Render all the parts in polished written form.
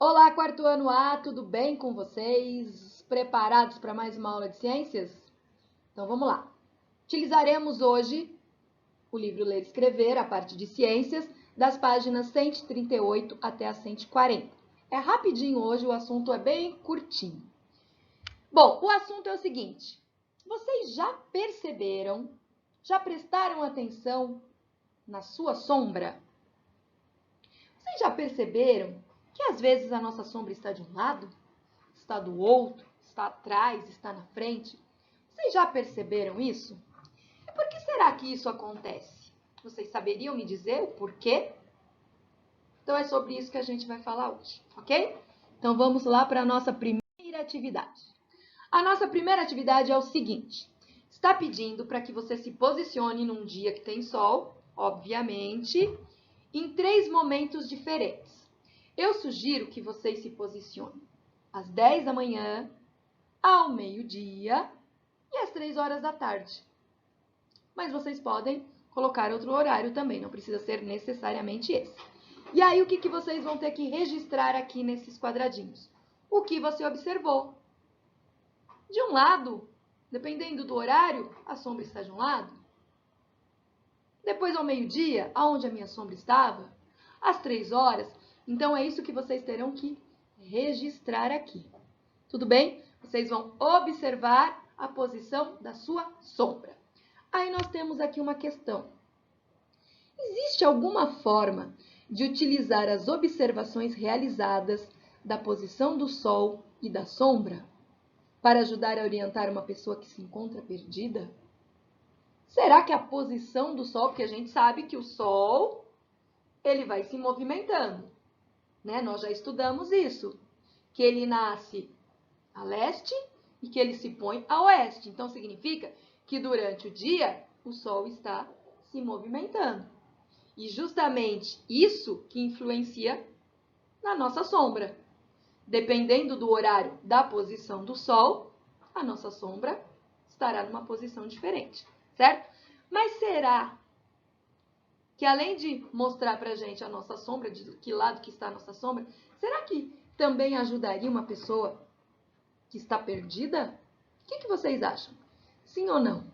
Olá, quarto ano A, tudo bem com vocês? Preparados para mais uma aula de ciências? Então vamos lá. Utilizaremos hoje o livro Ler e Escrever, a parte de ciências, das páginas 138 até a 140. É rapidinho hoje, o assunto é bem curtinho. Bom, o assunto é o seguinte: vocês já perceberam, já prestaram atenção na sua sombra? Vocês já perceberam que às vezes a nossa sombra está de um lado, está do outro, está atrás, está na frente? Vocês já perceberam isso? E por que será que isso acontece? Vocês saberiam me dizer o porquê? Então é sobre isso que a gente vai falar hoje, ok? Então vamos lá para a nossa primeira atividade. A nossa primeira atividade é o seguinte: está pedindo para que você se posicione num dia que tem sol, obviamente, em 3 momentos diferentes. Eu sugiro que vocês se posicionem às 10 da manhã, ao meio-dia e às 3 horas da tarde. Mas vocês podem colocar outro horário também, não precisa ser necessariamente esse. E aí, o que vocês vão ter que registrar aqui nesses quadradinhos? O que você observou. De um lado, dependendo do horário, a sombra está de um lado. Depois, ao meio-dia, aonde a minha sombra estava. Às 3 horas. Então, é isso que vocês terão que registrar aqui. Tudo bem? Vocês vão observar a posição da sua sombra. Aí nós temos aqui uma questão. Existe alguma forma de utilizar as observações realizadas da posição do sol e da sombra para ajudar a orientar uma pessoa que se encontra perdida? Será que a posição do sol, porque a gente sabe que o sol, ele vai se movimentando, né? Nós já estudamos isso, que ele nasce a leste e que ele se põe a oeste. Então, significa que durante o dia o sol está se movimentando. E justamente isso que influencia na nossa sombra. Dependendo do horário da posição do sol, a nossa sombra estará numa posição diferente, certo? Mas será que além de mostrar pra gente a nossa sombra, de que lado que está a nossa sombra, será que também ajudaria uma pessoa que está perdida? O que vocês acham? Sim ou não?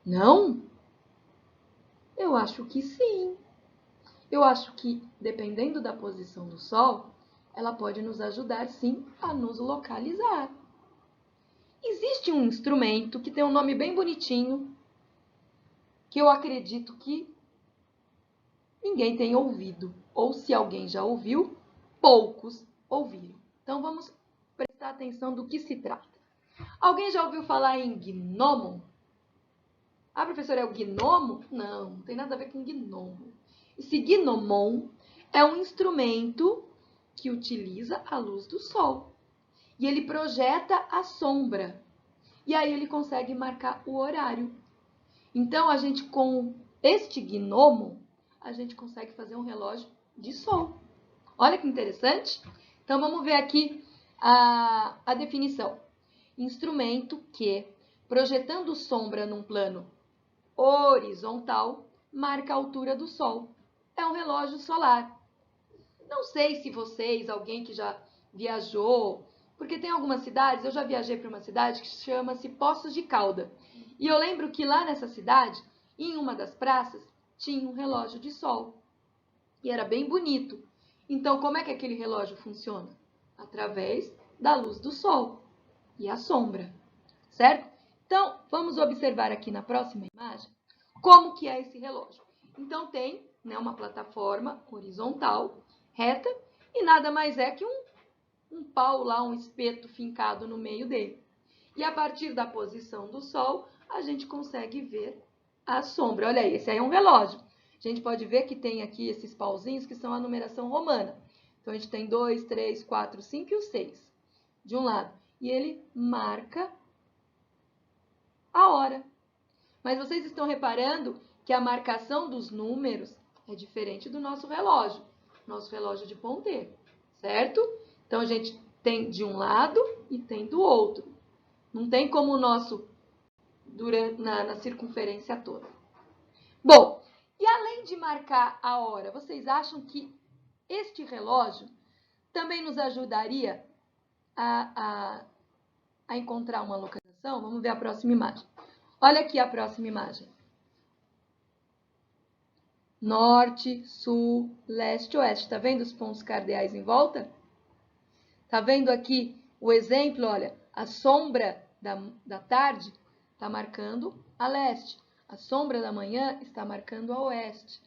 Não? Eu acho que sim. Eu acho que, dependendo da posição do sol, ela pode nos ajudar, sim, a nos localizar. Existe um instrumento que tem um nome bem bonitinho, que eu acredito que ninguém tem ouvido. Ou se alguém já ouviu, poucos ouviram. Então, vamos prestar atenção do que se trata. Alguém já ouviu falar em gnomo? Ah, professor, é o gnomo? Não, não tem nada a ver com gnomo. Esse gnomon é um instrumento que utiliza a luz do sol. E ele projeta a sombra. E aí ele consegue marcar o horário. Então, a gente com este gnomo, a gente consegue fazer um relógio de sol. Olha que interessante. Então, vamos ver aqui a definição. Instrumento que, projetando sombra num plano horizontal, marca a altura do sol. É um relógio solar. Não sei se vocês, alguém que já viajou, porque tem algumas cidades, eu já viajei para uma cidade que chama-se Poços de Calda. E eu lembro que lá nessa cidade, em uma das praças, tinha um relógio de sol. E era bem bonito. Então, como é que aquele relógio funciona? Através da luz do sol e a sombra, certo? Então, vamos observar aqui na próxima imagem como que é esse relógio. Então, tem, né, uma plataforma horizontal, reta, e nada mais é que um pau lá, um espeto fincado no meio dele. E a partir da posição do sol, a gente consegue ver a sombra. Olha aí, esse aí é um relógio. A gente pode ver que tem aqui esses pauzinhos que são a numeração romana. Então, a gente tem 2, 3, 4, 5 e o 6 de um lado. E ele marca a hora. Mas vocês estão reparando que a marcação dos números é diferente do nosso relógio de ponteiro, certo? Então, a gente tem de um lado e tem do outro. Não tem como o nosso na circunferência toda. Bom, e além de marcar a hora, vocês acham que este relógio também nos ajudaria a encontrar uma localização. Vamos ver a próxima imagem. Olha aqui a próxima imagem. Norte, sul, leste, oeste. Tá vendo os pontos cardeais em volta? Tá vendo aqui o exemplo? Olha, a sombra da tarde está marcando a leste. A sombra da manhã está marcando a oeste.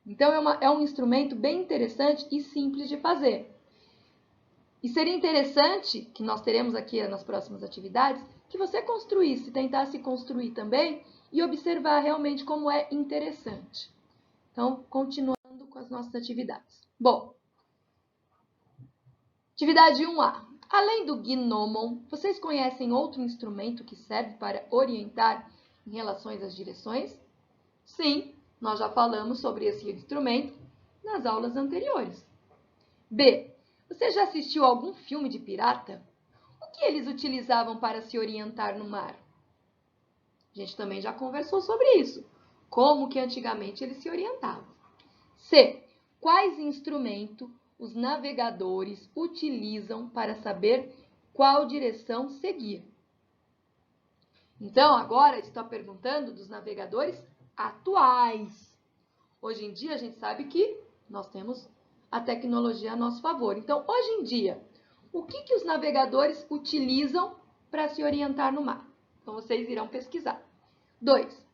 Então, é um instrumento bem interessante e simples de fazer. E seria interessante, que nós teremos aqui nas próximas atividades, que você construísse, tentasse construir também e observar realmente como é interessante. Então, continuando com as nossas atividades. Bom, atividade 1A. Além do gnomon, vocês conhecem outro instrumento que serve para orientar em relação às direções? Sim, nós já falamos sobre esse instrumento nas aulas anteriores. B. Você já assistiu a algum filme de pirata? O que eles utilizavam para se orientar no mar? A gente também já conversou sobre isso. Como que antigamente eles se orientavam. C. Quais instrumentos os navegadores utilizam para saber qual direção seguir? Então, agora estou perguntando dos navegadores atuais. Hoje em dia, a gente sabe que nós temos a tecnologia a nosso favor. Então, hoje em dia, o que os navegadores utilizam para se orientar no mar? Então, vocês irão pesquisar. 2.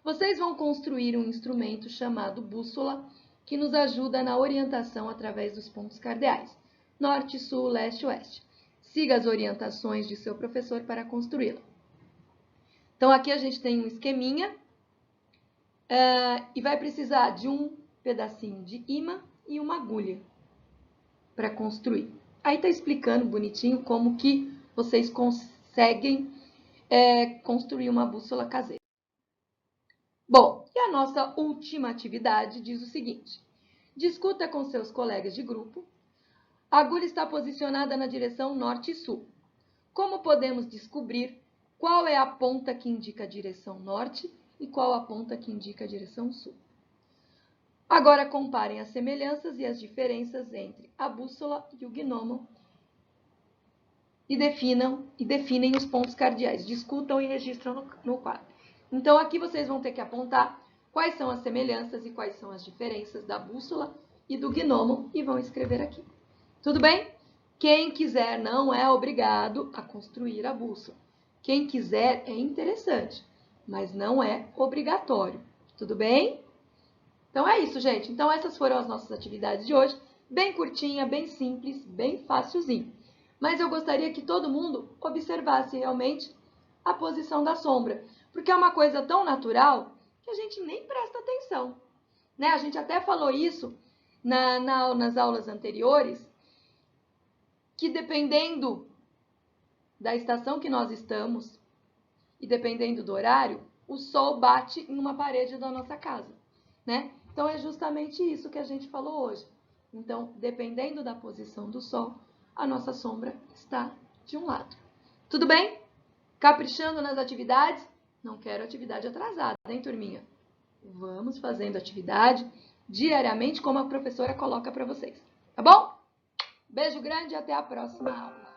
Vocês vão construir um instrumento chamado bússola, que nos ajuda na orientação através dos pontos cardeais. Norte, sul, leste, oeste. Siga as orientações de seu professor para construí-la. Então, aqui a gente tem um esqueminha e vai precisar de um pedacinho de imã e uma agulha para construir. Aí está explicando bonitinho como que vocês conseguem construir uma bússola caseira. Bom, e a nossa última atividade diz o seguinte. Discuta com seus colegas de grupo. A agulha está posicionada na direção norte e sul. Como podemos descobrir qual é a ponta que indica a direção norte e qual a ponta que indica a direção sul? Agora comparem as semelhanças e as diferenças entre a bússola e o gnomon e definem os pontos cardeais. Discutam e registram no quadro. Então, aqui vocês vão ter que apontar quais são as semelhanças e quais são as diferenças da bússola e do gnomon e vão escrever aqui. Tudo bem? Quem quiser não é obrigado a construir a bússola. Quem quiser é interessante, mas não é obrigatório. Tudo bem? Então é isso, gente. Então essas foram as nossas atividades de hoje. Bem curtinha, bem simples, bem facilzinho. Mas eu gostaria que todo mundo observasse realmente a posição da sombra, porque é uma coisa tão natural que a gente nem presta atenção, né? A gente até falou isso nas aulas anteriores, que dependendo da estação que nós estamos e dependendo do horário, o sol bate em uma parede da nossa casa, né? Então, é justamente isso que a gente falou hoje. Então, dependendo da posição do sol, a nossa sombra está de um lado. Tudo bem? Caprichando nas atividades? Não quero atividade atrasada, hein, turminha? Vamos fazendo atividade diariamente, como a professora coloca para vocês. Tá bom? Beijo grande e até a próxima aula.